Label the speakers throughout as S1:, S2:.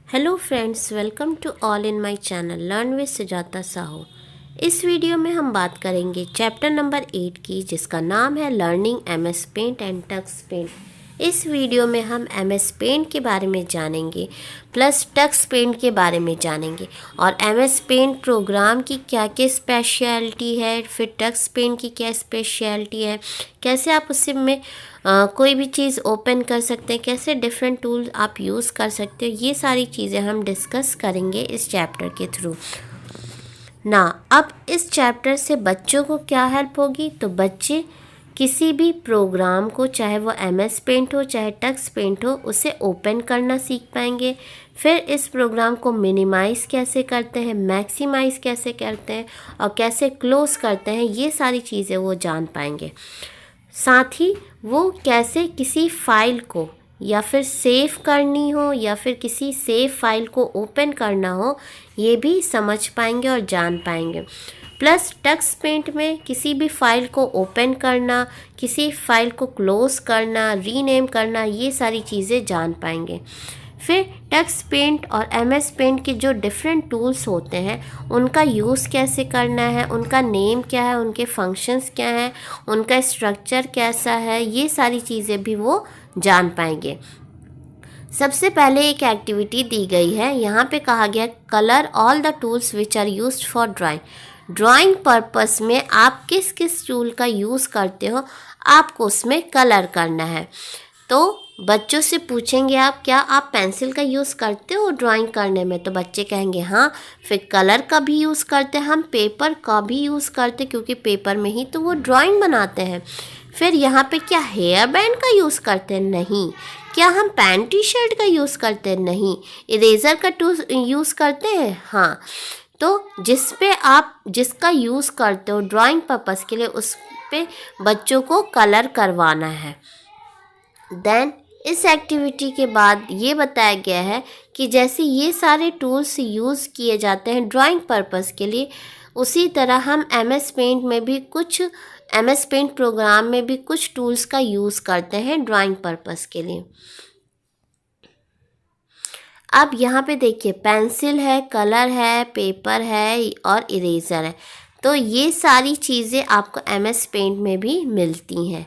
S1: Hello friends, welcome to all in my channel learn with Sujata Sahu. इस video में हम बात करेंगे चैप्टर नंबर 8 की, जिसका नाम है learning MS paint and Tux paint. इस वीडियो में हम एमएस पेंट के बारे में जानेंगे प्लस टक्स पेंट के बारे में जानेंगे और एमएस पेंट प्रोग्राम की क्या क्या स्पेशलिटी है, फिर टक्स पेंट की क्या स्पेशलिटी है, कैसे आप उससे में कोई भी चीज़ ओपन कर सकते हैं, कैसे डिफरेंट टूल आप यूज़ कर सकते हो, ये सारी चीज़ें हम डिस्कस करेंगे इस चैप्टर के थ्रू ना। अब इस चैप्टर से बच्चों को क्या हेल्प होगी, तो बच्चे किसी भी प्रोग्राम को, चाहे वो एमएस पेंट हो चाहे टक्स पेंट हो, उसे ओपन करना सीख पाएंगे। फिर इस प्रोग्राम को मिनिमाइज़ कैसे करते हैं, मैक्सिमाइज़ कैसे करते हैं और कैसे क्लोज करते हैं, ये सारी चीज़ें वो जान पाएंगे। साथ ही वो कैसे किसी फाइल को या फिर सेव करनी हो या फिर किसी सेव फाइल को ओपन करना हो, ये भी समझ पाएंगे और जान पाएंगे। प्लस टक्स पेंट में किसी भी फाइल को ओपन करना, किसी फाइल को क्लोज करना, रीनेम करना, ये सारी चीज़ें जान पाएंगे। फिर टक्स पेंट और एमएस पेंट के जो डिफरेंट टूल्स होते हैं, उनका यूज़ कैसे करना है, उनका नेम क्या है, उनके फंक्शंस क्या हैं, उनका स्ट्रक्चर कैसा है, ये सारी चीज़ें भी वो जान पाएंगे। सबसे पहले एक एक्टिविटी दी गई है, यहाँ पे कहा गया colour all the tools which are used for drawing. Drawing purpose में आप किस किस टूल का यूज़ करते हो, आपको उसमें कलर करना है। तो बच्चों से पूछेंगे आप, क्या आप पेंसिल का यूज़ करते हो ड्राइंग करने में, तो बच्चे कहेंगे हाँ। फिर कलर का भी यूज़ करते हैं, हम पेपर का भी यूज़ करते हैं क्योंकि पेपर में ही तो वो ड्राइंग बनाते हैं। फिर यहाँ पे क्या हेयर बैंड का यूज़ करते हैं, नहीं। क्या हम पैंट टी शर्ट का यूज़ करते हैं, नहीं। इरेज़र का यूज़ करते हैं, हाँ। तो जिस पे आप जिसका यूज़ करते हो ड्राइंग पर्पस के लिए, उस पे बच्चों को कलर करवाना है। देन इस एक्टिविटी के बाद ये बताया गया है कि जैसे ये सारे टूल्स यूज़ किए जाते हैं ड्राइंग पर्पस के लिए, उसी तरह हम एमएस पेंट में भी कुछ एमएस पेंट प्रोग्राम में भी कुछ टूल्स का यूज़ करते हैं ड्राइंग पर्पस के लिए। अब यहाँ पे देखिए, पेंसिल है, कलर है, पेपर है और इरेज़र है। तो ये सारी चीज़ें आपको एमएस पेंट में भी मिलती हैं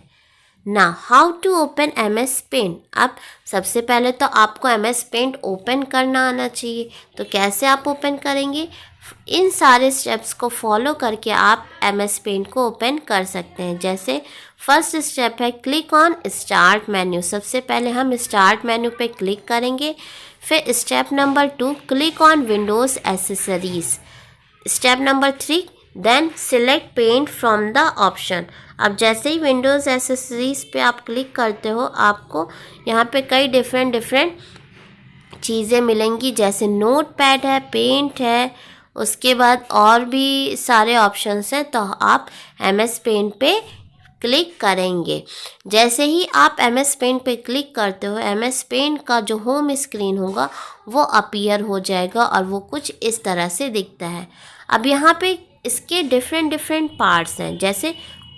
S1: ना। How to open MS paint. अब सबसे पहले तो आपको एमएस पेंट ओपन करना आना चाहिए। तो कैसे आप ओपन करेंगे, इन सारे स्टेप्स को फॉलो करके आप एमएस पेंट को ओपन कर सकते हैं। जैसे फर्स्ट स्टेप है क्लिक ऑन स्टार्ट मेन्यू। सबसे पहले हम स्टार्ट मेन्यू पे क्लिक करेंगे। फिर step number 2 click on Windows accessories. Step number 3 then select paint from the option. अब जैसे ही विंडोज़ एसेसरीज पे आप क्लिक करते हो, आपको यहाँ पे कई डिफरेंट चीज़ें मिलेंगी, जैसे नोट पैड है, पेंट है, उसके बाद और भी सारे ऑप्शंस हैं। तो आप एमएस पेंट पे क्लिक करेंगे। जैसे ही आप एमएस पेंट पे क्लिक करते हो, एमएस पेंट का जो होम स्क्रीन होगा वो अपीयर हो जाएगा और वो कुछ इस तरह से दिखता है। अब यहाँ पे इसके डिफरेंट पार्ट्स हैं, जैसे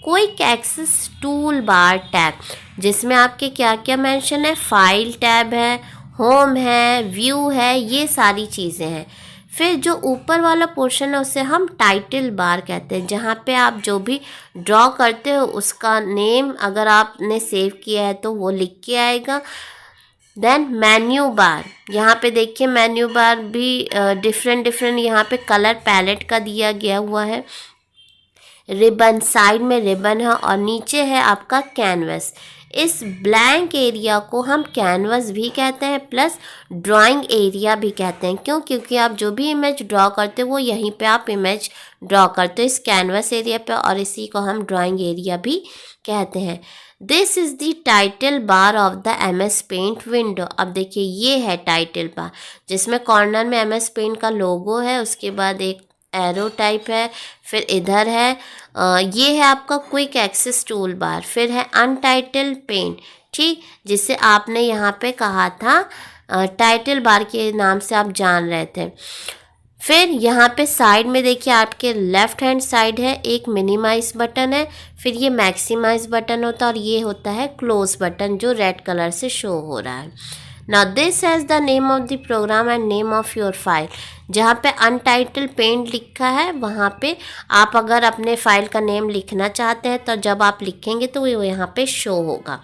S1: quick access tool bar tab, जिसमें आपके क्या क्या मेंशन है, फाइल टैब है, होम है, व्यू है, ये सारी चीज़ें हैं। फिर जो ऊपर वाला पोर्शन है उसे हम टाइटल बार कहते हैं, जहाँ पे आप जो भी ड्रॉ करते हो उसका नेम अगर आपने सेव किया है तो वो लिख के आएगा। देन मेन्यू बार, यहाँ पे देखिए मेन्यू बार भी डिफरेंट यहाँ पे कलर पैलेट का दिया गया हुआ है। रिबन, साइड में रिबन है और नीचे है आपका कैनवस। इस ब्लैंक एरिया को हम कैनवस भी कहते हैं प्लस ड्राइंग एरिया भी कहते हैं। क्यों? क्योंकि आप जो भी इमेज ड्रॉ करते हो वो यहीं पे आप इमेज ड्रॉ करते हो, इस कैनवस एरिया पे, और इसी को हम ड्राइंग एरिया भी कहते हैं। This is the title bar of the MS paint window. अब देखिए ये है टाइटल बार, जिसमें कॉर्नर में एमएस पेंट का लोगो है, उसके बाद एक एरो टाइप है, फिर इधर है ये है आपका क्विक एक्सेस टूल बार, फिर है अनटाइटल्ड पेंट, ठीक, जिसे आपने यहाँ पे कहा था टाइटल बार के नाम से आप जान रहे थे। फिर यहाँ पे साइड में देखिए आपके लेफ्ट हैंड साइड है एक मिनिमाइज बटन है, फिर ये मैक्सिमाइज बटन होता है और ये होता है क्लोज बटन जो रेड कलर से शो हो रहा है। Now this has the name of the program and name of your file. जहाँ पे अनटाइटल पेंट लिखा है वहाँ पे आप अगर अपने फाइल का नेम लिखना चाहते हैं तो जब आप लिखेंगे तो वो यहाँ पे शो होगा।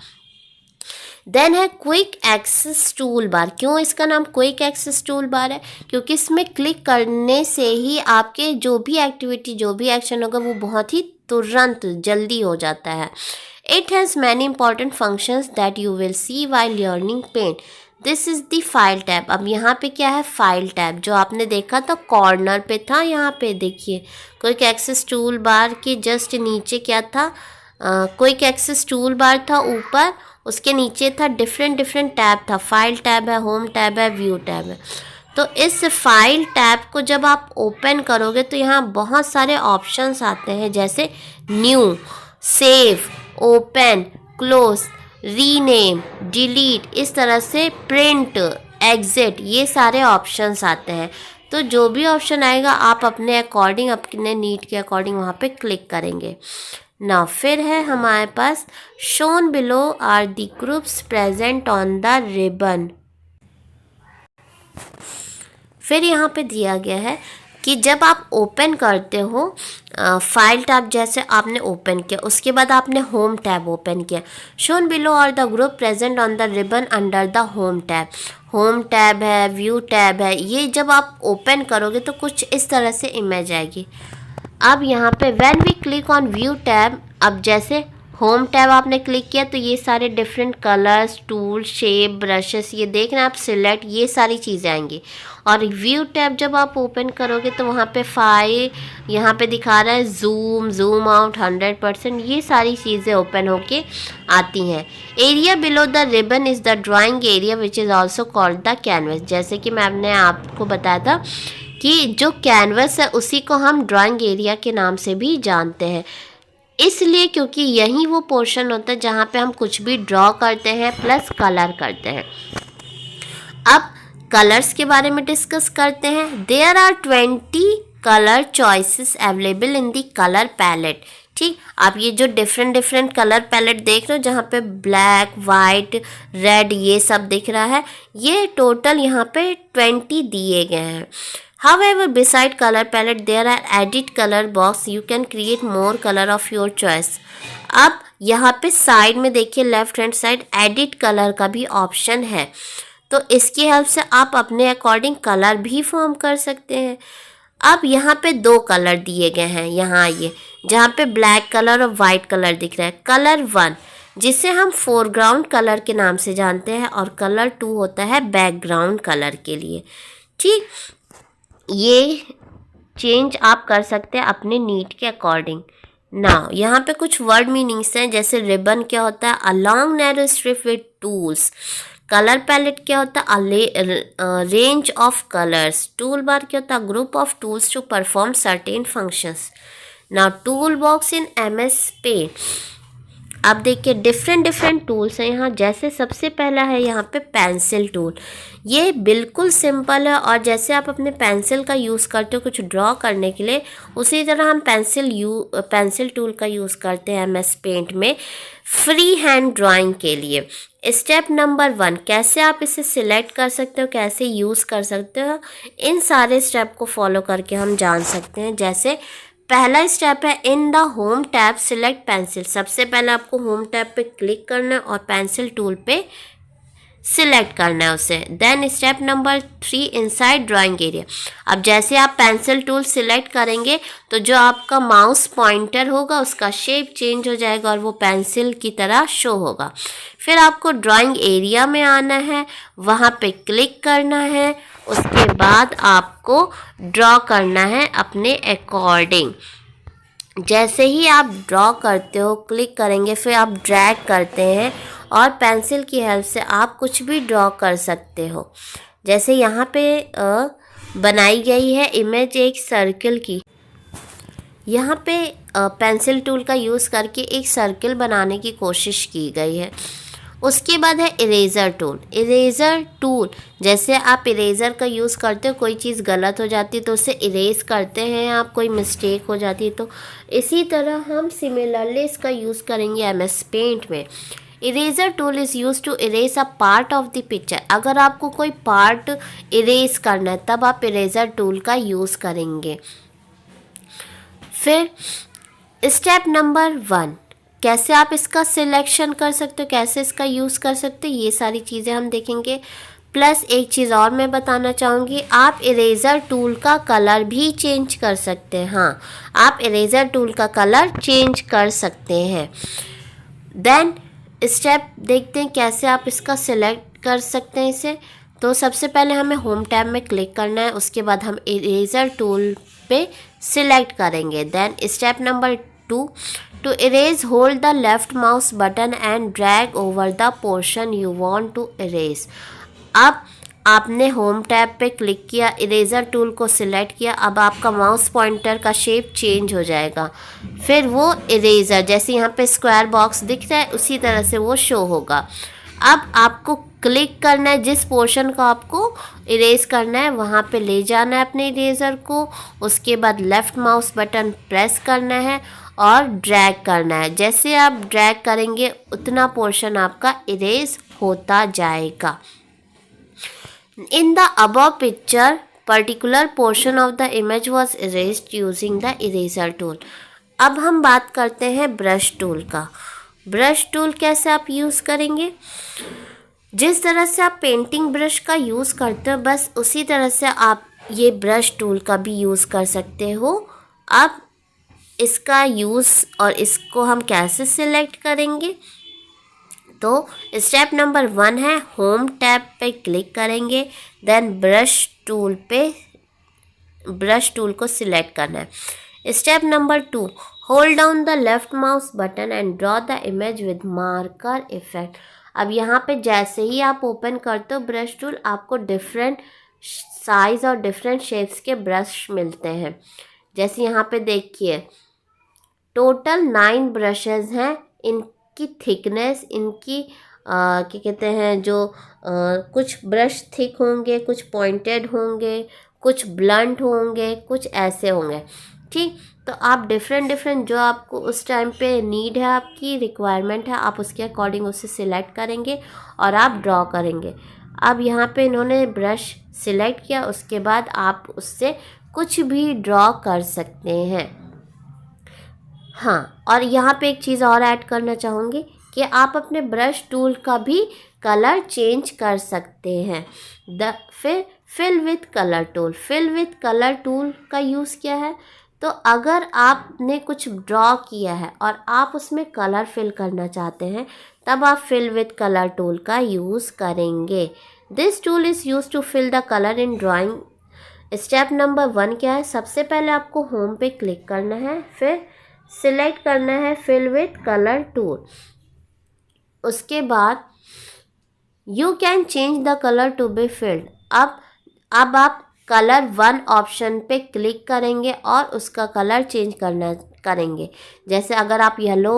S1: देन है क्विक एक्सेस टूल बार। क्यों इसका नाम क्विक एक्सेस टूल बार है? क्योंकि इसमें क्लिक करने से ही आपके जो भी एक्टिविटी जो भी एक्शन होगा वो बहुत ही तुरंत जल्दी हो जाता है। It has many important functions that you will see while learning paint. This is the file tab. अब यहाँ पे क्या है? File tab. जो आपने देखा था कॉर्नर पे था, यहाँ पे देखिए क्विक एक्सेस टूल बार के जस्ट नीचे क्या था? क्विक एक्सेस टूल बार था ऊपर, उसके नीचे था डिफरेंट टैब था। फाइल टैब है, होम टैब है, व्यू टैब है। तो इस फाइल टैब को जब आप ओपन करोगे तो यहाँ बहुत सारे ऑप्शंस आते हैं, जैसे new, save, open, close, rename, delete, इस तरह से प्रिंट, एग्जिट, ये सारे ऑप्शंस आते हैं। तो जो भी ऑप्शन आएगा आप अपने अकॉर्डिंग, अपने नीड के अकॉर्डिंग वहाँ पे क्लिक करेंगे ना। फिर है हमारे पास shown below are the groups present on the ribbon. फिर यहाँ पे दिया गया है कि जब आप ओपन करते हो फाइल टैब, जैसे आपने ओपन किया उसके बाद आपने होम टैब ओपन किया, shown below are the group present on the ribbon under the home tab. Home tab है, व्यू टैब है, ये जब आप ओपन करोगे तो कुछ इस तरह से इमेज आएगी। अब यहाँ पे when we click on view tab, अब जैसे होम टैब आपने क्लिक किया तो ये सारे different colours, tool, shape, brushes, ये देखना आप सिलेक्ट, ये सारी चीज़ें आएंगी। और व्यू टैब जब आप ओपन करोगे तो वहाँ पे फाइल, यहाँ पे दिखा रहा है जूम आउट 100%, ये सारी चीज़ें ओपन होके आती हैं। Area below the ribbon is the drawing area which is also called the canvas. जैसे कि मैंने आपको बताया था कि जो कैनवस है उसी को हम ड्राइंग एरिया के नाम से भी जानते हैं, इसलिए क्योंकि यही वो पोर्शन होता है जहाँ पे हम कुछ भी ड्रॉ करते हैं प्लस कलर करते हैं। अब कलर्स के बारे में डिस्कस करते हैं। There are 20 colour choices available in the colour palette. ठीक, आप ये जो डिफरेंट कलर पैलेट देख रहे हो जहाँ पे ब्लैक, वाइट, रेड ये सब दिख रहा है, ये टोटल यहाँ पे 20 दिए गए हैं। However, beside color palette, there are edit color box. You can create more color of your choice. अब यहाँ पे साइड में देखिए left hand side edit colour का भी ऑप्शन है, तो इसकी हेल्प से आप अपने अकॉर्डिंग कलर भी फॉर्म कर सकते हैं। अब यहाँ पे 2 कलर दिए गए हैं, यहाँ ये जहाँ पे ब्लैक कलर और वाइट कलर दिख रहा है। कलर 1 जिसे हम फोरग्राउंड कलर के नाम से जानते हैं और कलर 2 होता है बैकग्राउंड कलर के लिए। ठीक, ये चेंज आप कर सकते हैं अपने नीड के अकॉर्डिंग। नाउ यहाँ पे कुछ वर्ड मीनिंग्स हैं, जैसे रिबन क्या होता है? A long narrow strip with tools. Colour palette क्या होता है? Range of colours. Tool bar क्या होता है? Group of tools to perform certain functions. Now tool box in MS paint. अब देखिए डिफरेंट टूल्स हैं यहाँ, जैसे सबसे पहला है यहाँ पे पेंसिल टूल। ये बिल्कुल सिंपल है और जैसे आप अपने पेंसिल का यूज़ करते हो कुछ ड्रॉ करने के लिए, उसी तरह हम पेंसिल टूल का यूज़ करते हैं MS पेंट में फ्री हैंड ड्राइंग के लिए। स्टेप नंबर 1, कैसे आप इसे सिलेक्ट कर सकते हो, कैसे यूज़ कर सकते हो, इन सारे स्टेप को फॉलो करके हम जान सकते हैं। जैसे पहला स्टेप है in the home tab select pencil. सबसे पहले आपको होम टैब पे क्लिक करना है और पेंसिल टूल पे सिलेक्ट करना है उसे। Then step number 3 inside drawing area. अब जैसे आप पेंसिल टूल सिलेक्ट करेंगे तो जो आपका माउस पॉइंटर होगा उसका शेप चेंज हो जाएगा और वो पेंसिल की तरह शो होगा। फिर आपको ड्राइंग एरिया में आना है, वहाँ पे क्लिक करना है, उसके बाद आपको ड्रॉ करना है अपने अकॉर्डिंग। जैसे ही आप ड्रॉ करते हो क्लिक करेंगे, फिर आप ड्रैग करते हैं और पेंसिल की हेल्प से आप कुछ भी ड्रॉ कर सकते हो। जैसे यहाँ पे बनाई गई है इमेज एक सर्कल की। यहाँ पे पेंसिल टूल का यूज़ करके एक सर्कल बनाने की कोशिश की गई है उसके बाद है इरेज़र टूल। इरेज़र टूल जैसे आप इरेज़र का यूज़ करते हो, कोई चीज़ गलत हो जाती है तो उसे इरेज़ करते हैं आप, कोई मिस्टेक हो जाती है तो इसी तरह हम सिमिलरली इसका यूज़ करेंगे एमएस पेंट में। Eraser tool is use to erase a part of the picture. अगर आपको कोई पार्ट इरेज करना है तब आप इरेज़र टूल का यूज़ करेंगे। फिर स्टेप नंबर 1, कैसे आप इसका सिलेक्शन कर सकते हो, कैसे इसका यूज़ कर सकते हो, ये सारी चीज़ें हम देखेंगे। प्लस एक चीज़ और मैं बताना चाहूँगी, आप इरेज़र टूल का कलर भी चेंज कर सकते हैं। हाँ, आप इरेज़र टूल का कलर चेंज कर सकते हैं। देन स्टेप देखते हैं कैसे आप इसका सिलेक्ट कर सकते हैं इसे। तो सबसे पहले हमें होम टैब में क्लिक करना है, उसके बाद हम इरेज़र टूल पे सिलेक्ट करेंगे। Then step number 2, to erase hold the left mouse button and drag over the portion you want to erase. अब आपने होम टैब पे क्लिक किया, इरेज़र टूल को सिलेक्ट किया, अब आपका माउस पॉइंटर का शेप चेंज हो जाएगा। फिर वो इरेज़र जैसे यहाँ पे स्क्वायर बॉक्स दिख रहा है उसी तरह से वो शो होगा। अब आपको क्लिक करना है, जिस पोर्शन को आपको इरेज करना है वहाँ पे ले जाना है अपने इरेज़र को। उसके बाद लेफ़्ट माउस बटन प्रेस करना है और ड्रैग करना है। जैसे आप ड्रैग करेंगे उतना पोर्शन आपका इरेज होता जाएगा। In the above picture, particular portion of the image was erased using the eraser tool. अब हम बात करते हैं ब्रश टूल का। ब्रश टूल कैसे आप यूज़ करेंगे, जिस तरह से आप पेंटिंग ब्रश का यूज़ करते हो बस उसी तरह से आप ये ब्रश टूल का भी यूज़ कर सकते हो। अब इसका यूज़ और इसको हम कैसे सिलेक्ट करेंगे, तो स्टेप नंबर 1 है होम टैब पे क्लिक करेंगे, देन ब्रश टूल को सिलेक्ट करना है। Step number 2, hold down the left mouse button and draw the image with marker effect. अब यहाँ पे जैसे ही आप ओपन करते हो ब्रश टूल, आपको डिफरेंट साइज़ और डिफरेंट शेप्स के ब्रश मिलते हैं। जैसे यहाँ पे देखिए टोटल 9 ब्रशेज़ हैं। इनकी थिकनेस, इनकी क्या कहते हैं, जो कुछ ब्रश थिक होंगे, कुछ पॉइंटेड होंगे, कुछ ब्लंट होंगे, कुछ ऐसे होंगे। ठीक, तो आप डिफरेंट जो आपको उस टाइम पे नीड है, आपकी रिक्वायरमेंट है, आप उसके अकॉर्डिंग उसे सिलेक्ट करेंगे और आप ड्रॉ करेंगे। अब यहाँ पे इन्होंने ब्रश सिलेक्ट किया, उसके बाद आप उससे कुछ भी ड्रॉ कर सकते हैं। हाँ, और यहाँ पे एक चीज़ और ऐड करना चाहूँगी कि आप अपने ब्रश टूल का भी कलर चेंज कर सकते हैं। फिर fill with colour tool. Fill with colour tool का यूज़ किया है, तो अगर आपने कुछ ड्रॉ किया है और आप उसमें कलर फिल करना चाहते हैं तब आप फिल विथ कलर टूल का यूज़ करेंगे। This tool is use to fill the colour in drawing. Step number 1 क्या है, सबसे पहले आपको होम पे क्लिक करना है, फिर सिलेक्ट करना है फिल विथ कलर टूल। उसके बाद you can change the colour to be filled. अब आप कलर 1 ऑप्शन पे क्लिक करेंगे और उसका कलर चेंज करेंगे। जैसे अगर आप येलो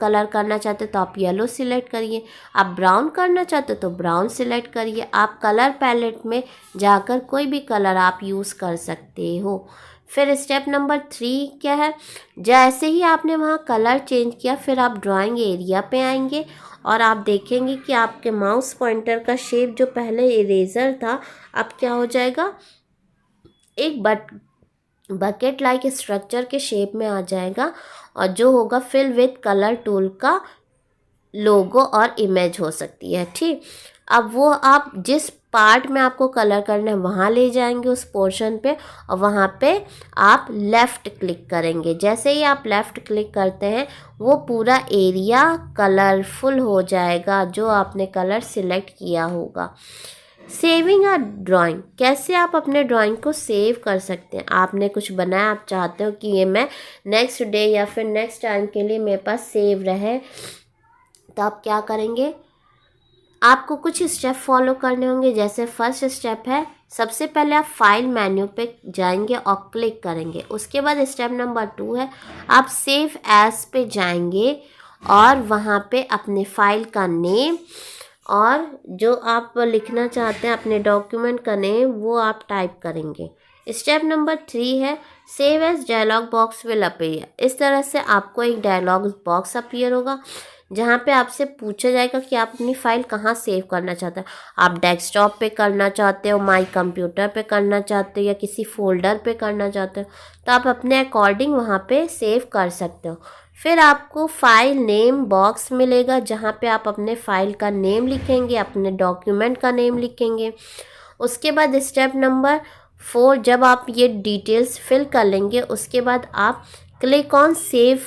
S1: कलर करना चाहते हो तो आप येलो सिलेक्ट करिए, आप ब्राउन करना चाहते हो तो ब्राउन सिलेक्ट करिए। आप कलर पैलेट में जाकर कोई भी कलर आप यूज़ कर सकते हो। फिर स्टेप नंबर 3 क्या है, जैसे ही आपने वहाँ कलर चेंज किया फिर आप ड्राइंग एरिया पे आएंगे और आप देखेंगे कि आपके माउस पॉइंटर का शेप जो पहले इरेज़र था अब क्या हो जाएगा, एक बकेट लाइक स्ट्रक्चर के शेप में आ जाएगा और जो होगा फिल विथ कलर टूल का लोगो और इमेज हो सकती है। ठीक, अब वो आप जिस पार्ट में आपको कलर करना है वहाँ ले जाएंगे उस पोर्शन पे और वहाँ पे आप लेफ़्ट क्लिक करेंगे। जैसे ही आप लेफ़्ट क्लिक करते हैं वो पूरा एरिया कलरफुल हो जाएगा जो आपने कलर सिलेक्ट किया होगा। सेविंग अ ड्राइंग, कैसे आप अपने ड्राइंग को सेव कर सकते हैं। आपने कुछ बनाया, आप चाहते हो कि ये मैं नेक्स्ट डे या फिर नेक्स्ट टाइम के लिए मेरे पास सेव रहे, तो आप क्या करेंगे, आपको कुछ स्टेप फॉलो करने होंगे। जैसे फर्स्ट स्टेप है, सबसे पहले आप फाइल मेन्यू पे जाएंगे और क्लिक करेंगे। उसके बाद स्टेप नंबर 2 है, आप सेव एज पे जाएंगे और वहाँ पे अपने फाइल का नेम और जो आप लिखना चाहते हैं अपने डॉक्यूमेंट का नेम वो आप टाइप करेंगे। स्टेप नंबर 3 है save as dialog box will appear. इस तरह से आपको एक डायलॉग बॉक्स अपीयर होगा जहाँ पे आपसे पूछा जाएगा कि आप अपनी फ़ाइल कहाँ सेव करना चाहते हैं। आप डेस्कटॉप पे करना चाहते हो, माई कंप्यूटर पे करना चाहते हो या किसी फोल्डर पे करना चाहते हो, तो आप अपने अकॉर्डिंग वहाँ पे सेव कर सकते हो। फिर आपको फाइल नेम बॉक्स मिलेगा जहाँ पे आप अपने फाइल का नेम लिखेंगे, अपने डॉक्यूमेंट का नेम लिखेंगे। उसके बाद स्टेप नंबर 4, जब आप ये डिटेल्स फिल कर लेंगे उसके बाद आप क्लिक ऑन सेव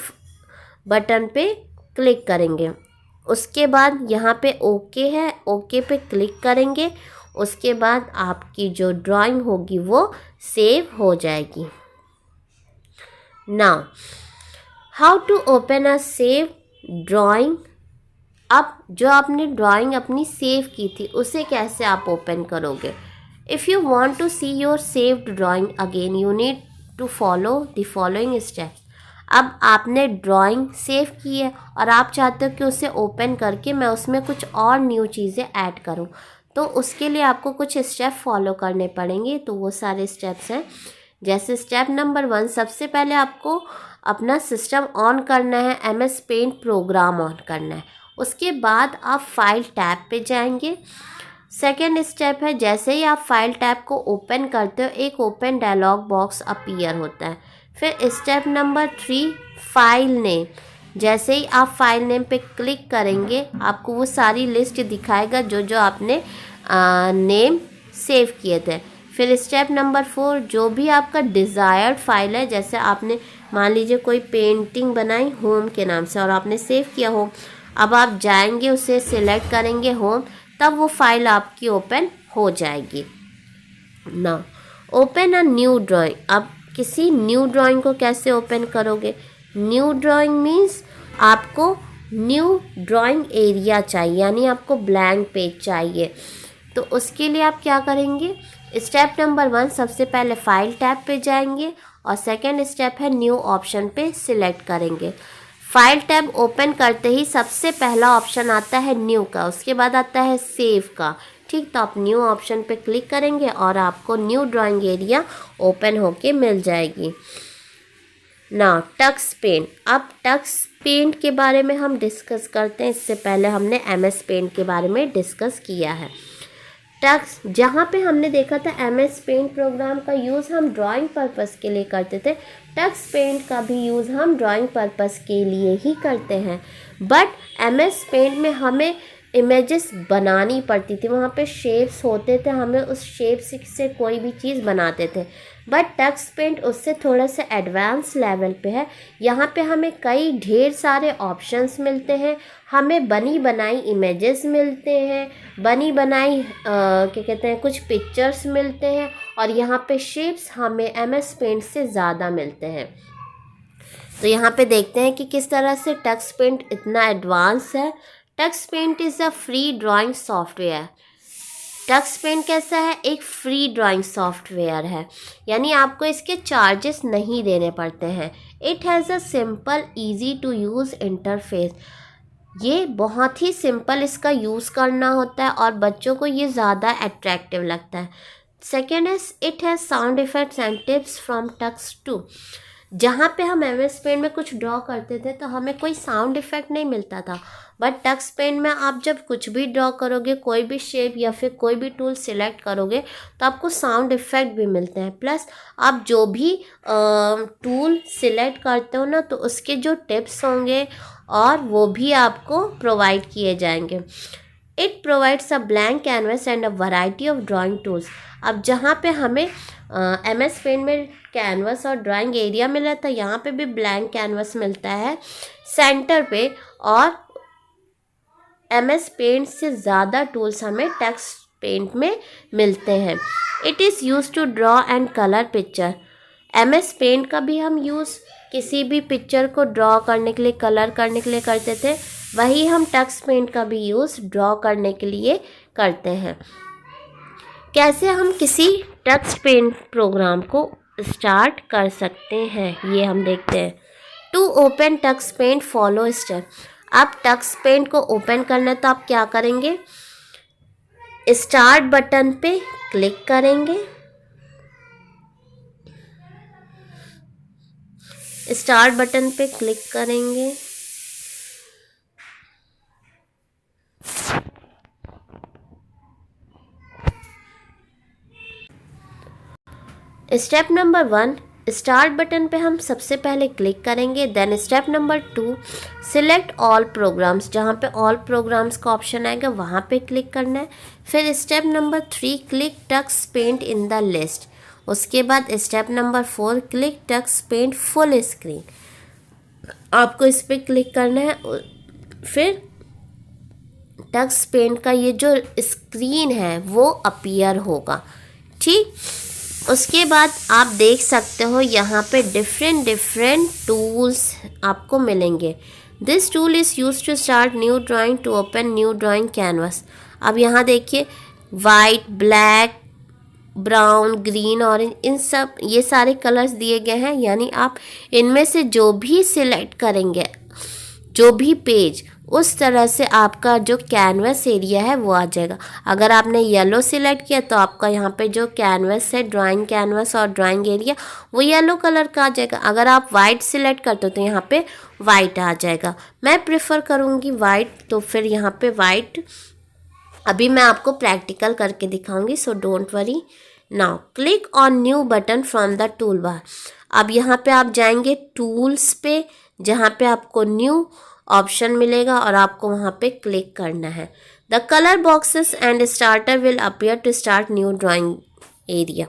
S1: बटन पे क्लिक करेंगे। उसके बाद यहाँ पे ओके है, ओके पे क्लिक करेंगे। उसके बाद आपकी जो ड्राइंग होगी वो सेव हो जाएगी। Now how to open a save drawing. अब जो आपने ड्राइंग अपनी सेव की थी उसे कैसे आप ओपन करोगे। If you want to see your saved drawing again you need to follow the following steps. अब आपने ड्राइंग सेव की है और आप चाहते हो कि उसे ओपन करके मैं उसमें कुछ और न्यू चीज़ें ऐड करूं, तो उसके लिए आपको कुछ स्टेप फॉलो करने पड़ेंगे। तो वो सारे स्टेप्स हैं, जैसे स्टेप नंबर 1, सबसे पहले आपको अपना सिस्टम ऑन करना है, MS पेंट प्रोग्राम ऑन करना है। उसके बाद आप फाइल टैब पे जाएंगे। सेकेंड स्टेप है, जैसे ही आप फाइल टैब को ओपन करते हो एक ओपन डायलॉग बॉक्स अपीयर होता है। फिर स्टेप नंबर 3, फाइल नेम। जैसे ही आप फाइल नेम पे क्लिक करेंगे आपको वो सारी लिस्ट दिखाएगा जो जो आपने नेम सेव किए थे। फिर स्टेप नंबर 4, जो भी आपका डिज़ायर्ड फाइल है, जैसे आपने मान लीजिए कोई पेंटिंग बनाई होम के नाम से और आपने सेव किया होम, अब आप जाएंगे उसे सिलेक्ट करेंगे होम, तब वो फाइल आपकी ओपन हो जाएगी। ना ओपन अ न्यू ड्राइंग। अब किसी न्यू ड्राइंग को कैसे ओपन करोगे। न्यू ड्राइंग मीन्स आपको न्यू ड्राइंग एरिया चाहिए, यानी आपको ब्लैंक पेज चाहिए। तो उसके लिए आप क्या करेंगे, स्टेप नंबर 1, सबसे पहले फाइल टैब पे जाएंगे और सेकंड स्टेप है न्यू ऑप्शन पे सिलेक्ट करेंगे। फाइल टैब ओपन करते ही सबसे पहला ऑप्शन आता है न्यू का, उसके बाद आता है सेव का। ठीक, तो आप न्यू ऑप्शन पे क्लिक करेंगे और आपको न्यू ड्राइंग एरिया ओपन होके मिल जाएगी। ना टक्स पेंट। अब टक्स पेंट के बारे में हम डिस्कस करते हैं, इससे पहले हमने MS पेंट के बारे में डिस्कस किया है। टक्स, जहाँ पे हमने देखा था MS पेंट प्रोग्राम का यूज़ हम ड्राइंग पर्पस के लिए करते थे, टक्स पेंट का भी यूज़ हम ड्राइंग पर्पस के लिए ही करते हैं। बट MS पेंट में हमें इमेजेस बनानी पड़ती थी, वहाँ पे शेप्स होते थे, हमें उस शेप्स से कोई भी चीज़ बनाते थे। बट टक्स पेंट उससे थोड़ा सा एडवांस लेवल पे है। यहाँ पे हमें कई ढेर सारे ऑप्शंस मिलते हैं, हमें बनी बनाई इमेजेस मिलते हैं, बनी बनाई क्या कहते हैं कुछ पिक्चर्स मिलते हैं, और यहाँ पे शेप्स हमें MS पेंट से ज़्यादा मिलते हैं। तो यहाँ पे देखते हैं कि किस तरह से टक्स पेंट इतना एडवांस है। Tux Paint is a free drawing software. Tux Paint कैसा है, एक फ्री ड्राइंग सॉफ्टवेयर है, यानी आपको इसके चार्जेस नहीं देने पड़ते हैं। It has a simple easy to use interface. ये बहुत ही सिंपल इसका यूज़ करना होता है और बच्चों को ये ज़्यादा अट्रैक्टिव लगता है। Second is it has sound effects and tips from Tux too. जहाँ पे हम MS पेंट में कुछ ड्रॉ करते थे तो हमें कोई साउंड इफ़ेक्ट नहीं मिलता था, बट टक्स पेंट में आप जब कुछ भी ड्रॉ करोगे, कोई भी शेप या फिर कोई भी टूल सिलेक्ट करोगे तो आपको साउंड इफ़ेक्ट भी मिलते हैं। प्लस आप जो भी टूल सिलेक्ट करते हो ना, तो उसके जो टिप्स होंगे और वो भी आपको प्रोवाइड किए जाएंगे। It provides a blank canvas and a variety of drawing tools. अब जहाँ पे हमें MS पेंट में कैनवस और ड्राइंग एरिया मिला था, यहाँ पे भी ब्लैंक कैनवस मिलता है सेंटर पे, और MS पेंट से ज़्यादा टूल्स हमें टक्स पेंट में मिलते हैं। It is use to draw and colour picture. MS Paint का भी हम यूज़ किसी भी पिक्चर को ड्रॉ करने के लिए, कलर करने के लिए करते थे, वही हम टक्स पेंट का भी यूज़ ड्रॉ करने के लिए करते हैं। कैसे हम किसी टक्स पेंट प्रोग्राम को स्टार्ट कर सकते हैं ये हम देखते हैं। To open Tux Paint follow step. आप टक्स पेंट को ओपन करना है तो आप क्या करेंगे, स्टार्ट बटन पे क्लिक करेंगे। स्टार्ट बटन पे क्लिक करेंगे। स्टेप नंबर 1, स्टार्ट बटन पे हम सबसे पहले क्लिक करेंगे। Then step number 2, select all programs, जहाँ पे ऑल प्रोग्राम्स का ऑप्शन आएगा वहाँ पे क्लिक करना है। फिर step number 3, click Tux Paint in the list. उसके बाद step number 4, click Tux Paint full screen, आपको इस पर क्लिक करना है। फिर टक्स पेंट का ये जो स्क्रीन है वो अपीयर होगा, ठीक। उसके बाद आप देख सकते हो यहाँ पे डिफरेंट टूल्स आपको मिलेंगे। This tool is use to start new drawing, to open new drawing canvas. अब यहाँ देखिए white, black, brown, green, orange, इन सब ये सारे कलर्स दिए गए हैं। यानी आप इनमें से जो भी सिलेक्ट करेंगे, जो भी पेज, उस तरह से आपका जो कैनवस एरिया है वो आ जाएगा। अगर आपने येलो सिलेक्ट किया तो आपका यहाँ पे जो कैनवस है, ड्राइंग कैनवस और ड्राइंग एरिया, वो येलो कलर का आ जाएगा। अगर आप वाइट सिलेक्ट करते हो तो यहाँ पे वाइट आ जाएगा। मैं प्रेफर करूँगी वाइट, तो फिर यहाँ पे वाइट। अभी मैं आपको प्रैक्टिकल करके दिखाऊंगी, so don't worry. Now click on new button from the tool बार। अब यहाँ पे आप जाएंगे टूल्स पे, जहाँ पे आपको न्यू ऑप्शन मिलेगा और आपको वहाँ पे क्लिक करना है। The colour boxes and starter will appear to start new drawing area.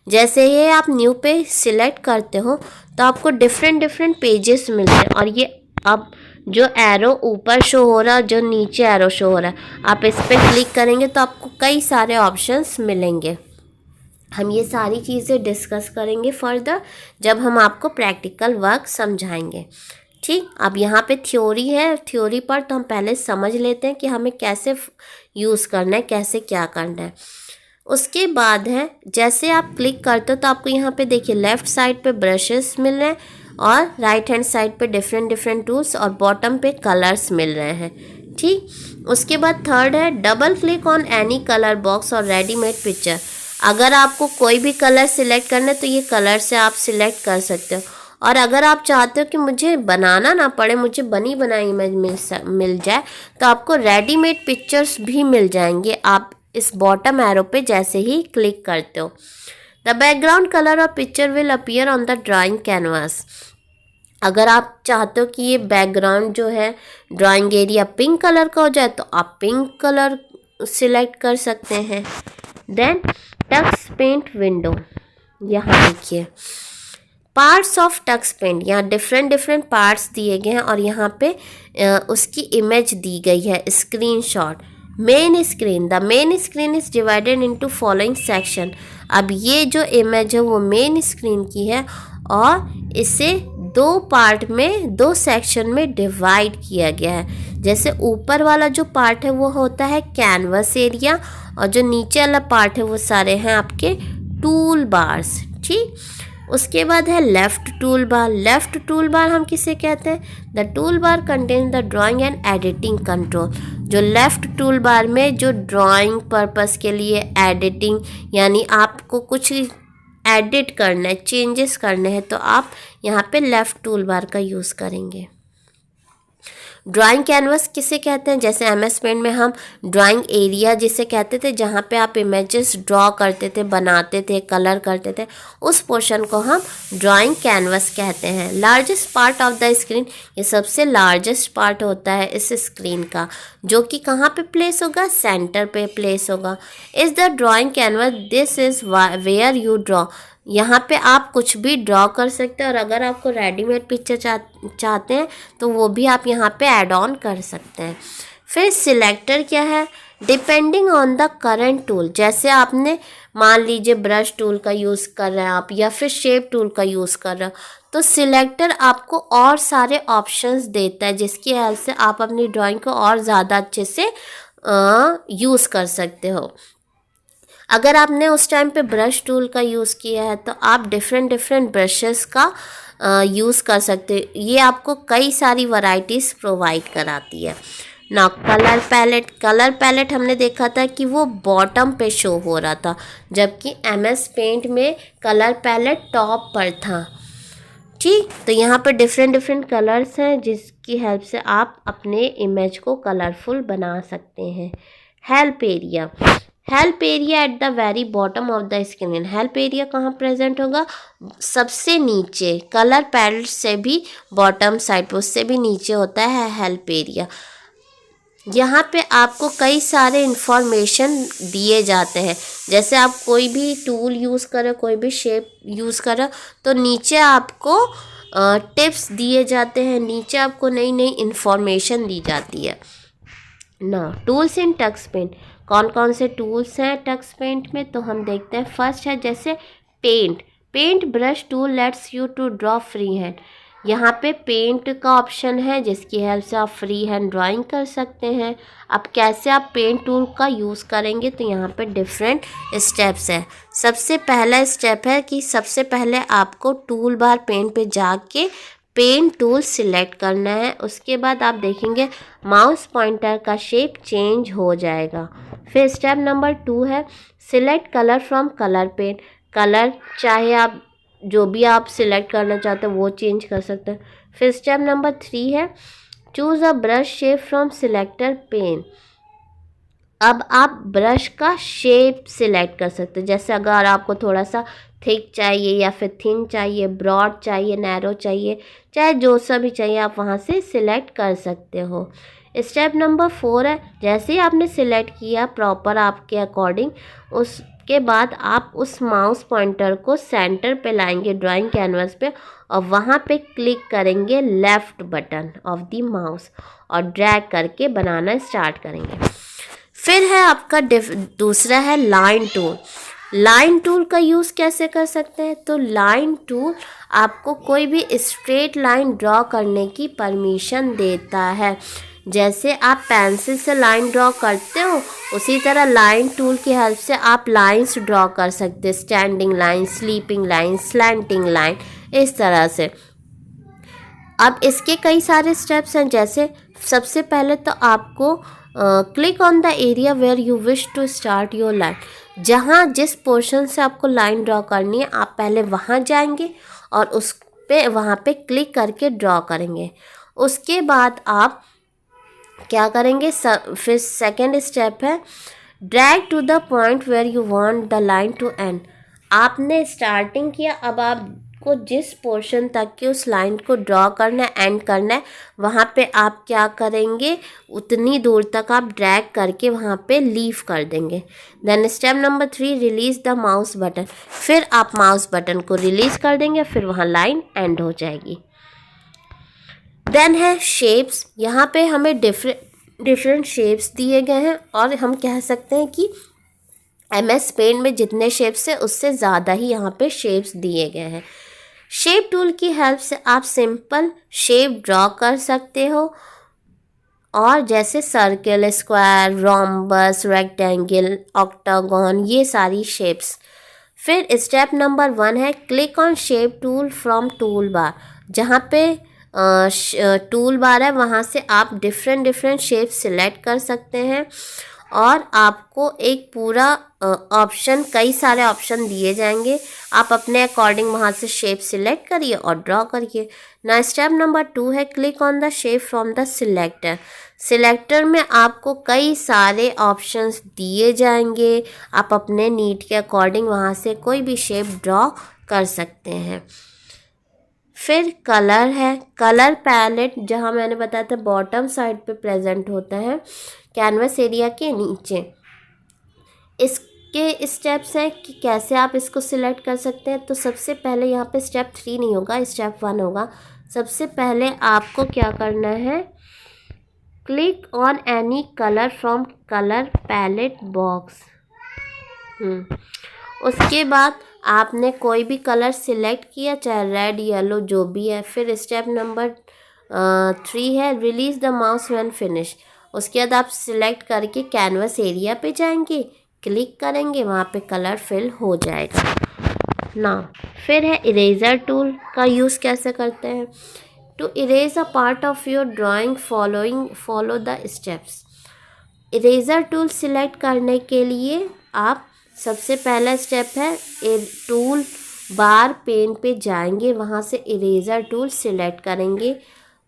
S1: जैसे ही आप न्यू पे सिलेक्ट करते हो तो आपको डिफरेंट पेजेस मिलते हैं। और ये अब जो एरो ऊपर शो हो रहा है, जो नीचे एरो शो हो रहा है, आप इस पर क्लिक करेंगे तो आपको कई सारे ऑप्शंस मिलेंगे। हम ये सारी चीज़ें डिस्कस करेंगे फर्दर जब हम आपको प्रैक्टिकल वर्क समझाएंगे, ठीक। अब यहाँ पे थ्योरी है, थ्योरी पर तो हम पहले समझ लेते हैं कि हमें कैसे यूज़ करना है, कैसे क्या करना है। उसके बाद है, जैसे आप क्लिक करते हो तो आपको यहाँ पे देखिए लेफ़्ट साइड पे ब्रशेस मिल रहे हैं और राइट हैंड साइड पे डिफरेंट टूल्स और बॉटम पे कलर्स मिल रहे हैं, ठीक। उसके बाद थर्ड है, double click on any colour box और रेडीमेड पिक्चर। अगर आपको कोई भी कलर सिलेक्ट करना है तो ये कलर से आप सिलेक्ट कर सकते हो। और अगर आप चाहते हो कि मुझे बनाना ना पड़े, मुझे बनी बनाई इमेज मिल जाए, तो आपको रेडीमेड पिक्चर्स भी मिल जाएंगे। आप इस बॉटम एरो पे जैसे ही क्लिक करते हो, the background colour of picture will appear on the drawing canvas. अगर आप चाहते हो कि ये बैकग्राउंड जो है ड्राइंग एरिया पिंक कलर का हो जाए तो आप पिंक कलर सिलेक्ट कर सकते हैं। देन टक्स पेंट विंडो, यहाँ देखिए पार्ट्स ऑफ टक्स पेंट, यहाँ डिफरेंट पार्ट्स दिए गए हैं और यहाँ पे उसकी इमेज दी गई है, screenshot. Main screen, the main screen is divided into following section. अब ये जो इमेज है वो मेन स्क्रीन की है और इसे दो पार्ट में, दो सेक्शन में डिवाइड किया गया है। जैसे ऊपर वाला जो पार्ट है वो होता है कैनवस एरिया और जो नीचे वाला पार्ट है वो सारे हैं आपके टूल बार्स, ठीक। उसके बाद है left tool bar. Left tool bar हम किसे कहते हैं, the tool bar contains the drawing and editing control. जो लेफ़्ट टूल बार में जो ड्राइंग पर्पस के लिए एडिटिंग, यानी आपको कुछ एडिट करना है, चेंजेस करने हैं, तो आप यहाँ पे लेफ़्ट टूल बार का यूज़ करेंगे। ड्राइंग कैनवस किसे कहते हैं, जैसे MS पेंट में हम ड्राइंग एरिया जिसे कहते थे, जहाँ पे आप इमेजेस ड्रॉ करते थे, बनाते थे, कलर करते थे, उस पोर्शन को हम ड्राइंग कैनवस कहते हैं। Largest part of the screen, ये सबसे लार्जेस्ट पार्ट होता है इस स्क्रीन का, जो कि कहाँ पे प्लेस होगा, सेंटर पे प्लेस होगा। Is the drawing canvas, this is where you draw. यहाँ पे आप कुछ भी ड्रॉ कर सकते हैं और अगर आपको रेडीमेड पिक्चर चाहते हैं तो वो भी आप यहाँ पे ऐड ऑन कर सकते हैं। फिर सिलेक्टर क्या है, depending on the current tool. जैसे आपने मान लीजिए ब्रश टूल का यूज़ कर रहे हैं आप, या फिर शेप टूल का यूज़ कर रहे हो, तो सिलेक्टर आपको और सारे ऑप्शंस देता है जिसकी हेल्प से आप अपनी ड्राइंग को और ज़्यादा अच्छे से यूज़ कर सकते हो। अगर आपने उस टाइम पे ब्रश टूल का यूज़ किया है तो आप डिफरेंट ब्रशेस का यूज़ कर सकते हो। ये आपको कई सारी वैरायटीज़ प्रोवाइड कराती है ना। कलर पैलेट हमने देखा था कि वो बॉटम पे शो हो रहा था, जबकि MS पेंट में कलर पैलेट टॉप पर था। ठीक, तो यहाँ पर डिफरेंट डिफरेंट कलर्स हैं जिसकी हेल्प से आप अपने इमेज को कलरफुल बना सकते हैं। Help area at the very bottom of the screen. Help area कहाँ प्रेजेंट होगा? सबसे नीचे, कलर पैलेट से भी बॉटम साइड, उससे भी नीचे होता है हेल्प एरिया। यहाँ पे आपको कई सारे इंफॉर्मेशन दिए जाते हैं। जैसे आप कोई भी टूल यूज़ करें, कोई भी शेप यूज़ करें, तो नीचे आपको टिप्स दिए जाते हैं, नीचे आपको नई नई इंफॉर्मेशन दी जाती है ना। टूल्स इन टक्स पेंट, कौन कौन से टूल्स हैं टक्स पेंट में, तो हम देखते हैं। फर्स्ट है जैसे paint brush tool lets you to draw free hand. यहाँ पे पेंट का ऑप्शन है जिसकी हेल्प से आप फ्री हैंड ड्राइंग कर सकते हैं। अब कैसे आप पेंट टूल का यूज़ करेंगे, तो यहाँ पे डिफरेंट स्टेप्स है। सबसे पहला स्टेप है कि सबसे पहले आपको टूल बार पेंट पे जाके पेंट टूल सिलेक्ट करना है। उसके बाद आप देखेंगे माउस पॉइंटर का शेप चेंज हो जाएगा। फिर स्टेप नंबर 2 है select colour from colour paint. Colour चाहे आप जो भी आप सिलेक्ट करना चाहते हो वो चेंज कर सकते हैं। फिर स्टेप नंबर 3 है choose a brush shape from selector pen. अब आप ब्रश का शेप सिलेक्ट कर सकते हैं। जैसे अगर आपको थोड़ा सा थिक चाहिए या फिर थिन चाहिए, ब्रॉड चाहिए, नैरो चाहिए, चाहे जो सा भी चाहिए आप वहाँ से सिलेक्ट कर सकते हो। स्टेप नंबर 4 है जैसे ही आपने सिलेक्ट किया प्रॉपर आपके अकॉर्डिंग, उसके बाद आप उस माउस पॉइंटर को सेंटर पे लाएंगे ड्राइंग कैनवस पे और वहाँ पे क्लिक करेंगे left button of the mouse और ड्रैग करके बनाना स्टार्ट करेंगे। फिर है आपका दूसरा है लाइन टूल। लाइन टूल का यूज़ कैसे कर सकते हैं, तो लाइन टूल आपको कोई भी स्ट्रेट लाइन ड्रॉ करने की परमिशन देता है। जैसे आप पेंसिल से लाइन ड्रॉ करते हो उसी तरह लाइन टूल की हेल्प से आप लाइंस ड्रॉ कर सकते हैं। Standing line, sleeping line, slanting line, इस तरह से। अब इसके कई सारे स्टेप्स हैं। जैसे सबसे पहले तो आपको click on the area where you wish to start your line. जहाँ जिस पोर्शन से आपको लाइन ड्रॉ करनी है आप पहले वहाँ जाएंगे और उस पे वहाँ पे क्लिक करके ड्रॉ करेंगे। उसके बाद आप क्या करेंगे, फिर सेकेंड स्टेप है drag to the point where you want the line to end. आपने स्टार्टिंग किया, अब आपको जिस पोर्शन तक की उस लाइन को ड्रॉ करना है, एंड करना है, वहाँ पे आप क्या करेंगे, उतनी दूर तक आप ड्रैग करके वहाँ पे लीव कर देंगे। Then step number 3 release the mouse button. फिर आप माउस बटन को रिलीज कर देंगे, फिर वहाँ लाइन एंड हो जाएगी। देन है शेप्स। यहाँ पे हमें डिफरेंट शेप्स दिए गए हैं और हम कह सकते हैं कि MS पेंट में जितने शेप्स हैं उससे ज़्यादा ही यहाँ पे शेप्स दिए गए हैं। शेप टूल की हेल्प से आप सिंपल शेप ड्रॉ कर सकते हो, और जैसे circle, square, rhombus, rectangle, octagon, ये सारी शेप्स। फिर स्टेप नंबर 1 है click on shape tool from tool bar. जहाँ पे टूल बार है वहाँ से आप डिफरेंट शेप सिलेक्ट कर सकते हैं और आपको एक पूरा ऑप्शन, कई सारे ऑप्शन दिए जाएंगे। आप अपने अकॉर्डिंग वहाँ से शेप सिलेक्ट करिए और ड्रॉ करिए ना। स्टेप नंबर 2 है click on the shape from the selector. Selector में आपको कई सारे ऑप्शंस दिए जाएंगे, आप अपने नीड के अकॉर्डिंग वहाँ से कोई भी शेप ड्रॉ कर सकते हैं। फिर कलर है, कलर पैलेट, जहाँ मैंने बताया था बॉटम साइड पे प्रेजेंट होता है कैनवस एरिया के नीचे। इसके स्टेप्स हैं कि कैसे आप इसको सिलेक्ट कर सकते हैं। तो सबसे पहले यहाँ पे स्टेप 3 नहीं होगा, स्टेप 1 होगा। सबसे पहले आपको क्या करना है, click on any colour from colour palette box. उसके बाद आपने कोई भी कलर सिलेक्ट किया, चाहे रेड, येलो, जो भी है। फिर स्टेप नंबर 3 है release the mouse when finish. उसके बाद आप सिलेक्ट करके कैनवस एरिया पे जाएंगे, क्लिक करेंगे, वहाँ पे कलर फिल हो जाएगा। ना फिर है इरेजर टूल का यूज़ कैसे करते हैं। To erase a part of your drawing follow the steps. Eraser tool select करने के लिए आप सबसे पहला स्टेप है टूल बार पेन पे जाएंगे, वहाँ से इरेजर टूल सिलेक्ट करेंगे।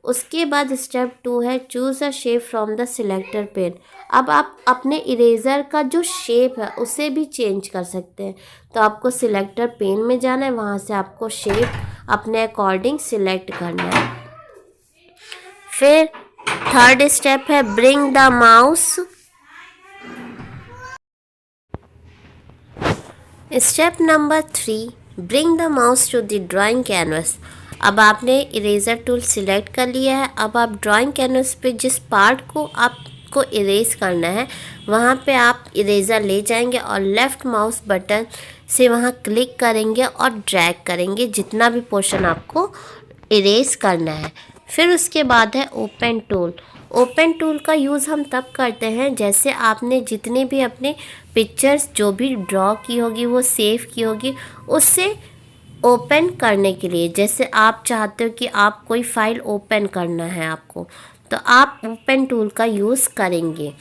S1: उसके बाद स्टेप 2 है choose a shape from the selector pen. अब आप अपने इरेज़र का जो शेप है उसे भी चेंज कर सकते हैं। तो आपको सिलेक्टर पेन में जाना है, वहाँ से आपको शेप अपने अकॉर्डिंग सिलेक्ट करना है। फिर थर्ड स्टेप है bring the mouse. Step number 3 bring the mouse to the drawing canvas. अब आपने इरेज़र टूल सिलेक्ट कर लिया है। अब आप ड्राइंग कैनवस पे जिस पार्ट को आपको इरेज करना है वहाँ पे आप इरेज़र ले जाएंगे और लेफ़्ट माउस बटन से वहाँ क्लिक करेंगे और ड्रैग करेंगे जितना भी पोर्शन आपको इरेज करना है। फिर उसके बाद है ओपन टूल। ओपन टूल का यूज़ हम तब करते हैं जैसे आपने जितने भी अपने पिक्चर्स जो भी ड्रॉ की होगी वो सेव की होगी, उससे ओपन करने के लिए। जैसे आप चाहते हो कि आप कोई फाइल ओपन करना है आपको, तो आप ओपन टूल का यूज़ करेंगे।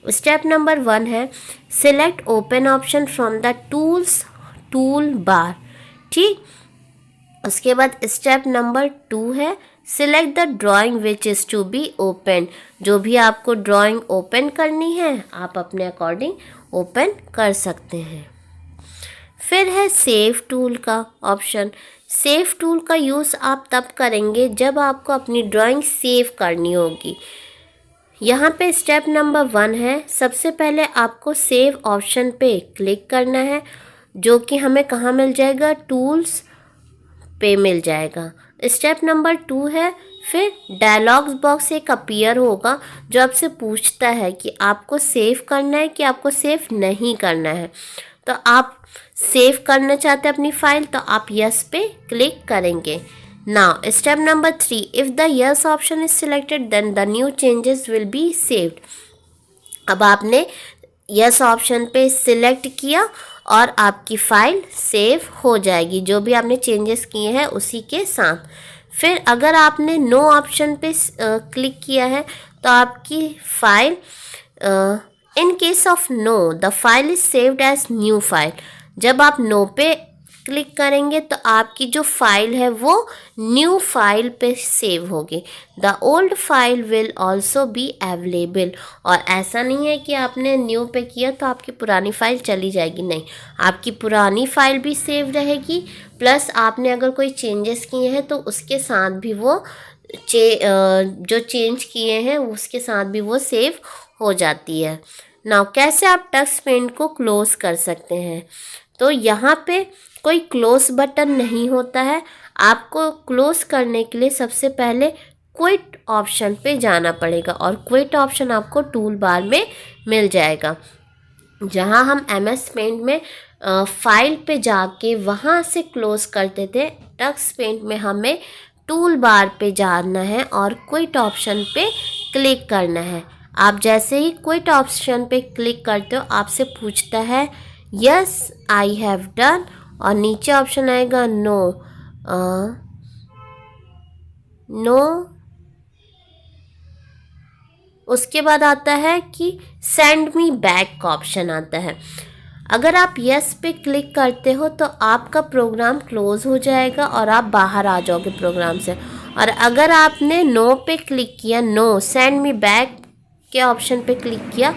S1: स्टेप नंबर 1 है select open option from the tool bar. ठीक, उसके बाद स्टेप नंबर 2 है select the drawing which is to be open. जो भी आपको ड्राइंग ओपन करनी है आप अपने अकॉर्डिंग ओपन कर सकते हैं। फिर है सेव टूल का ऑप्शन। सेव टूल का यूज़ आप तब करेंगे जब आपको अपनी ड्राइंग सेव करनी होगी। यहाँ पे स्टेप नंबर 1 है सबसे पहले आपको सेव ऑप्शन पे क्लिक करना है, जो कि हमें कहाँ मिल जाएगा, टूल्स पे मिल जाएगा। स्टेप नंबर 2 है फिर डायलॉग बॉक्स एक अपीयर होगा जो आपसे पूछता है कि आपको सेव करना है कि आपको सेव नहीं करना है। तो आप सेव करना चाहते हैं अपनी फाइल तो आप यस पे क्लिक करेंगे। Now step number 3 if the yes option is selected then the new changes will be saved. अब आपने यस ऑप्शन पे सिलेक्ट किया और आपकी फ़ाइल सेव हो जाएगी जो भी आपने चेंजेस किए हैं उसी के साथ। फिर अगर आपने नो ऑप्शन पे क्लिक किया है तो आपकी file in case of no the file is saved as new file. जब आप नो पे क्लिक करेंगे तो आपकी जो फाइल है वो न्यू फाइल पे सेव होगी। The old file will also be available. और ऐसा नहीं है कि आपने न्यू पे किया तो आपकी पुरानी फाइल चली जाएगी, नहीं, आपकी पुरानी फाइल भी सेव रहेगी, प्लस आपने अगर कोई चेंजेस किए हैं तो उसके साथ भी वो जो चेंज किए हैं उसके साथ भी वो सेव हो जाती है। नाउ कैसे आप टच पेन को क्लोज कर सकते हैं, तो यहाँ पे कोई क्लोज बटन नहीं होता है। आपको क्लोज करने के लिए सबसे पहले क्विट ऑप्शन पे जाना पड़ेगा और क्विट ऑप्शन आपको टूल बार में मिल जाएगा। जहाँ हम MS पेंट में फाइल पे जाके वहाँ से क्लोज करते थे, टच पेंट में हमें टूल बार पे जाना है और क्विट ऑप्शन पे क्लिक करना है। आप जैसे ही क्विट ऑप्शन पे क्लिक करते हो आपसे पूछता है यस आई हैव डन और नीचे ऑप्शन आएगा नो नो। उसके बाद आता है कि सेंड मी बैक का ऑप्शन आता है। अगर आप यस पे क्लिक करते हो तो आपका प्रोग्राम क्लोज हो जाएगा और आप बाहर आ जाओगे प्रोग्राम से। और अगर आपने नो पे क्लिक किया, नो सेंड मी बैक के ऑप्शन पे क्लिक किया,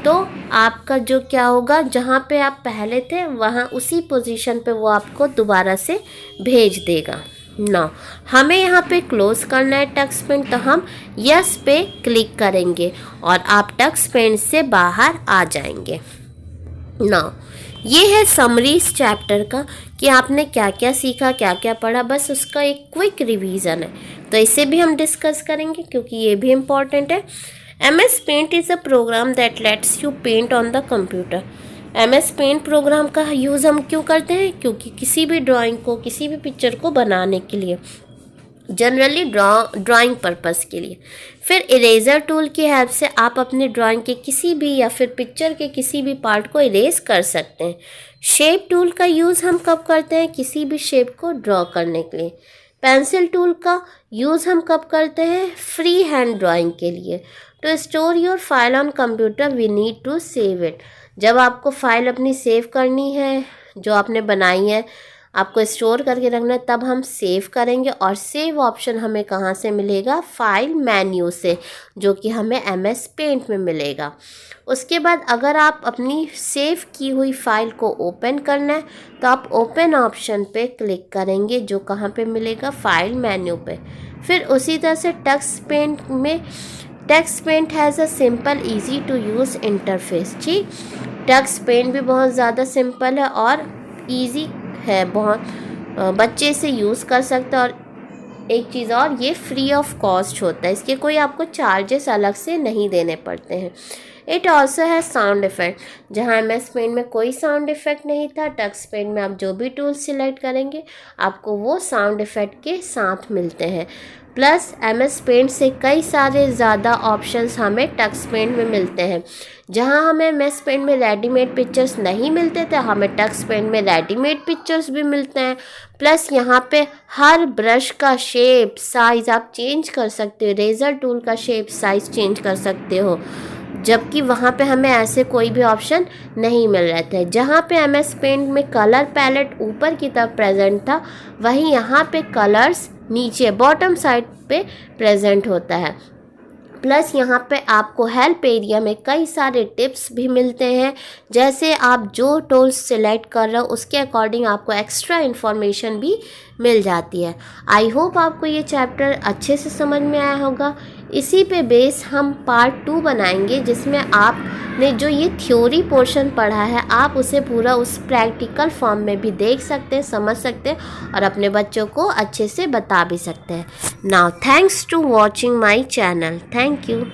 S1: तो आपका जो क्या होगा, जहाँ पे आप पहले थे वहाँ उसी पोजीशन पे वो आपको दोबारा से भेज देगा। ना हमें यहाँ पे क्लोज करना है टक्स पेंट, तो हम यस पे क्लिक करेंगे और आप टक्स पेंट से बाहर आ जाएंगे। ना ये है समरी इस चैप्टर का कि आपने क्या क्या सीखा, क्या क्या पढ़ा, बस उसका एक क्विक रिवीजन है, तो इसे भी हम डिस्कस करेंगे क्योंकि ये भी इम्पॉर्टेंट है। MS Paint is a program that lets you paint on the computer। MS Paint program का यूज़ हम क्यों करते हैं, क्योंकि किसी भी ड्राइंग को, किसी भी पिक्चर को बनाने के लिए जनरली ड्राइंग पर्पस के लिए। फिर इरेज़र टूल की हेल्प से आप अपने ड्राइंग के किसी भी या फिर पिक्चर के किसी भी पार्ट को इरेज कर सकते हैं। शेप टूल का यूज़ हम कब करते हैं? किसी भी शेप को ड्रॉ करने के लिए। पेंसिल टूल का यूज़ हम कब करते हैं? फ्री हैंड ड्राइंग के लिए। To store your file on computer we need to save it. जब आपको फाइल अपनी सेव करनी है, जो आपने बनाई है, आपको स्टोर करके रखना है, तब हम सेव करेंगे। और सेव ऑप्शन हमें कहाँ से मिलेगा? फाइल मेन्यू से, जो कि हमें MS पेंट में मिलेगा। उसके बाद अगर आप अपनी सेव की हुई फाइल को ओपन करना है तो आप ओपन ऑप्शन पे क्लिक करेंगे, जो कहाँ पे मिलेगा? फाइल मेन्यू पे। फिर उसी तरह से Tux Paint has a simple easy to use interface. ठीक, टेक्स्ट पेंट भी बहुत ज़्यादा सिंपल है और ईजी है, बहुत बच्चे इसे यूज़ कर सकते हैं। और एक चीज़ और, ये फ्री ऑफ कॉस्ट होता है, इसके कोई आपको चार्जेस अलग से नहीं देने पड़ते हैं। इट ऑल्सो है साउंड इफ़ेक्ट। जहाँ MS पेंट में कोई साउंड इफ़ेक्ट नहीं था, टेक्स्ट पेंट में आप जो भी टूल सिलेक्ट करेंगे आपको वो साउंड इफ़ेक्ट के साथ मिलते हैं। प्लस MS पेंट से कई सारे ज़्यादा ऑप्शंस हमें टेक्स्ट पेंट में मिलते हैं। जहाँ हमें MS पेंट में रेडीमेड पिक्चर्स नहीं मिलते थे, हमें टेक्स्ट पेंट में रेडीमेड पिक्चर्स भी मिलते हैं। प्लस यहाँ पे हर ब्रश का शेप साइज़ आप चेंज कर सकते हो, इरेज़र टूल का शेप साइज़ चेंज कर सकते हो, जबकि वहाँ पे हमें ऐसे कोई भी ऑप्शन नहीं मिल रहे थे। जहाँ पे MS पेंट में कलर पैलेट ऊपर की तरफ प्रेजेंट था, वहीं यहाँ पे कलर्स नीचे बॉटम साइड पे प्रेजेंट होता है। प्लस यहाँ पे आपको हेल्प एरिया में कई सारे टिप्स भी मिलते हैं, जैसे आप जो टूल्स सिलेक्ट कर रहे हो उसके अकॉर्डिंग आपको एक्स्ट्रा इन्फॉर्मेशन भी मिल जाती है। आई होप आपको ये चैप्टर अच्छे से समझ में आया होगा। इसी पे बेस हम पार्ट 2 बनाएंगे, जिसमें आपने जो ये थ्योरी पोर्शन पढ़ा है आप उसे पूरा उस प्रैक्टिकल फॉर्म में भी देख सकते हैं, समझ सकते हैं और अपने बच्चों को अच्छे से बता भी सकते हैं। Now thanks to watching my channel. Thank you.